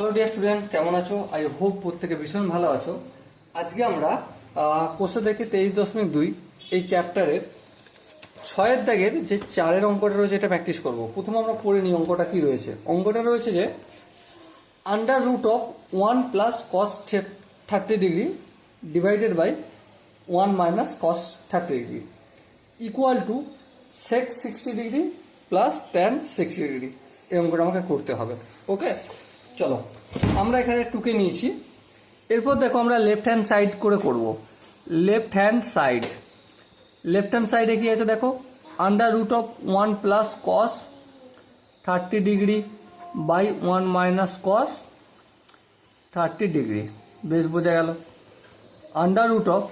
Hello dear student, কেমন আছো? I hope প্রত্যেকে ভীষণ ভালো আছো। আজকে আমরা কোষে থেকে 23.2 এই চ্যাপ্টারের 6 দাগের যে 4 অঙ্কটা রয়েছে এটা প্র্যাকটিস করব। প্রথমে আমরা পড়ে নিই অঙ্কটা কি রয়েছে। অঙ্কটা রয়েছে যে under root of 1 plus cos 30 degree divided by 1 minus cos 30 degree equal to sec 60 degree plus tan 60 degree. এই অঙ্কটা আমাকে করতে হবে। ওকে, চলো আমরা এখানে টুকে নিয়েছি। এরপর দেখো আমরা লেফট হ্যান্ড সাইড করে করব। লেফট হ্যান্ড সাইডে কি আছে দেখো, under root of 1 plus cos 30 degree by 1 minus cos 30 degree. বেশ বোঝা গেল। Under root of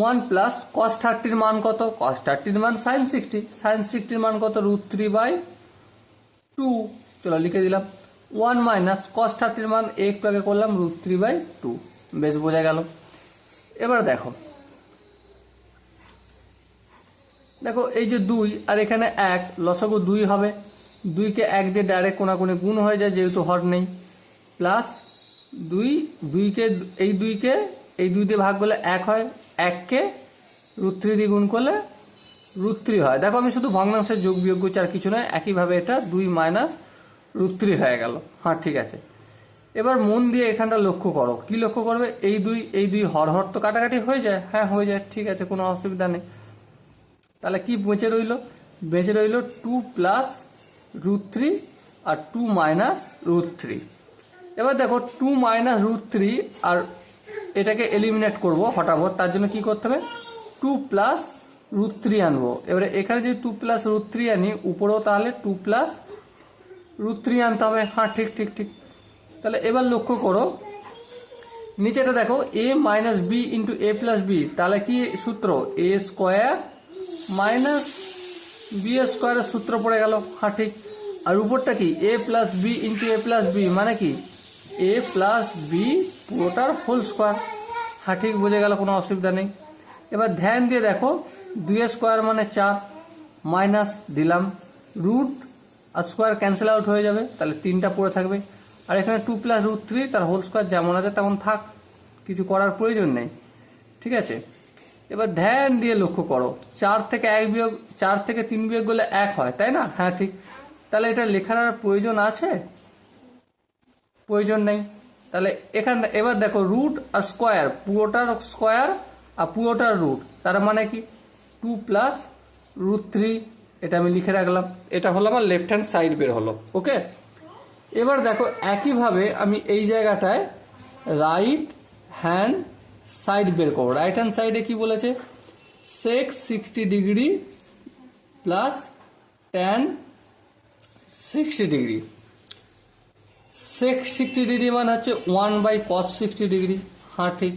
1 plus cos 30 মান কত? কস 30 মান সাইন 60, সাইন 60 মান কত? √3/2। চলো লিখে দিলাম। 1 মাইনাস কস 30 মান একটু আগে করলাম √3/2। বেশ বোঝা গেল। এবার দেখো এই যে 2 আর এখানে 1, লসাগু 2 হবে। 2কে 1 দিয়ে ডাইরেক্ট কোনাকুনি গুণ হয়ে যায় যেহেতু হর নেই। প্লাস 2কে এই 2 দিয়ে ভাগ করলে 1 হয়, 1কে √3 দিয়ে গুণ করলে √3 হয়। দেখো আমি শুধু ভগ্নাংশের যোগ বিয়োগ করছি আর কিছু নয়। একইভাবে এটা 2 মাইনাস √3 হয়ে গেল। হ্যাঁ ঠিক আছে। এবার মন দিয়ে এখানটা লক্ষ্য করো। কি লক্ষ্য করবে? এই দুই হর তো কাটাকাটি হয়ে যায়। হ্যাঁ হয়ে যায়, ঠিক আছে, কোনো অসুবিধা নেই। তাহলে কি বেঁচে রইল? 2 প্লাস √3 আর 2 মাইনাস √3। এবার দেখো 2 মাইনাস √3 আর এটাকে এলিমিনেট করব, হটাবো। তার জন্য কি করতে হবে? 2 প্লাস √3 আনবো। এবারে এখানে যদি 2 প্লাস √3 আনি, উপরেও তাহলে 2 প্লাস √3 আনতে হবে। হ্যাঁ ঠিক। তাহলে এবার লক্ষ্য করো নিচেটা দেখো, a minus B into A plus B. তাহলে কি সূত্র? এ স্কোয়ার মাইনাস বি স্কোয়ারের সূত্র পড়ে গেল। হ্যাঁ ঠিক। আর উপরটা কি? এ plus B into A plus B, মানে কি এ প্লাস বি পুরোটার হোল স্কোয়ার। হ্যাঁ ঠিক, বোঝা গেল, কোনো অসুবিধা নেই। এবার ধ্যান দিয়ে দেখো 2 স্কোয়ার মানে 4, মাইনাস দিলাম, রুট আর স্কোয়ার ক্যান্সেল আউট হয়ে যাবে, তাহলে 3টা পড়ে থাকবে। আর এখানে 2 প্লাস √3, তার হোল স্কোয়ার যেমন আছে তেমন থাক, কিছু করার প্রয়োজন নেই। ঠিক আছে। এবার ধ্যান দিয়ে লক্ষ্য করো, 4 থেকে 3 বিয়োগ করলে 1 হয়, তাই না? হ্যাঁ ঠিক। তাহলে এটা লেখার আর প্রয়োজন আছে? প্রয়োজন নেই। তাহলে এখানে এবার দেখো রুট আর স্কোয়ার, পুরোটার স্কোয়ার আর পুরোটার রুট, তার মানে কি 2 প্লাস √3। এটা আমি লিখে রাখলাম। এটা হলো আমার লেফট হ্যান্ড সাইড বের হলো। ওকে, এবার দেখো একইভাবে আমি এই জায়গাটায় রাইট হ্যান্ড সাইড বের করবো। রাইট হ্যান্ড সাইডে কি বলেছে? সেক 60 ডিগ্রি প্লাস ট্যান 60 ডিগ্রি। সেক 60 ডিগ্রি মানে হচ্ছে 1 বাই কস 60 ডিগ্রি। হ্যাঁ ঠিক।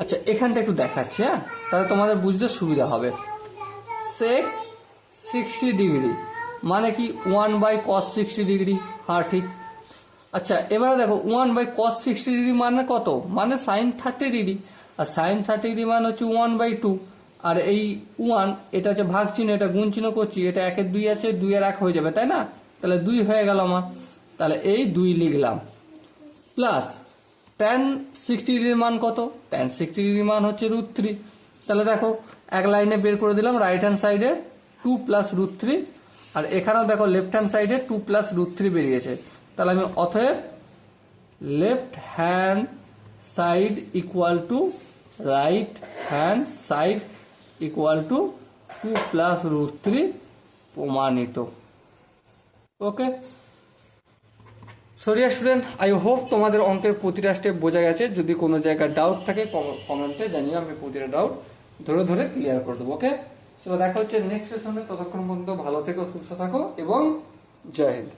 আচ্ছা এখানটা একটু দেখাচ্ছি, হ্যাঁ, তাহলে তোমাদের বুঝতে সুবিধা হবে। সেক 60 ডিগ্রি মানে কি 1 বাই কস 60 ডিগ্রি। হ্যাঁ ঠিক। আচ্ছা এবারে দেখো 1 বাই কস 60 ডিগ্রি মানে কত? মানে সাইন 30 ডিগ্রি। আর সাইন 30 ডিগ্রি মানে হচ্ছে 1/2। আর এই 1 এটা হচ্ছে ভাগ চিহ্ন, এটা গুণ চিহ্ন করছি, এটা 1 2 আছে, 2 আর 1 হয়ে যাবে, তাই না? তাহলে 2 হয়ে গেল আমার। তাহলে এই 2 লিখলাম। প্লাস ট্যান 60 ডিগ্রির মান কত? ট্যান 60 ডিগ্রির মান হচ্ছে √3। তাহলে দেখো এক লাইনে বের করে দিলাম রাইট হ্যান্ড সাইডে 2 প্লাস √3, আর এখানেও দেখো লেফট হ্যান্ড সাইডে 2 প্লাস √3 বেরিয়েছে। তাহলে আমি অতএব left hand side equal to right hand side equal to 2 plus √3 প্রমাণিত। ওকে সরি স্টুডেন্ট, আই হোপ তোমাদের অঙ্কের প্রতিটা স্টেপ বোঝা গেছে। যদি কোনো জায়গায় ডাউট থাকে কমেন্টে জানিও, আমি প্রতিটা ডাউট ধরে ক্লিয়ার করে দেবো। ওকে, চলো দেখা হচ্ছে নেক্সট সেশনে। ততক্ষণ পর্যন্ত ভালো থেকো, সুস্থ থাকো এবং জয় হিন্দ।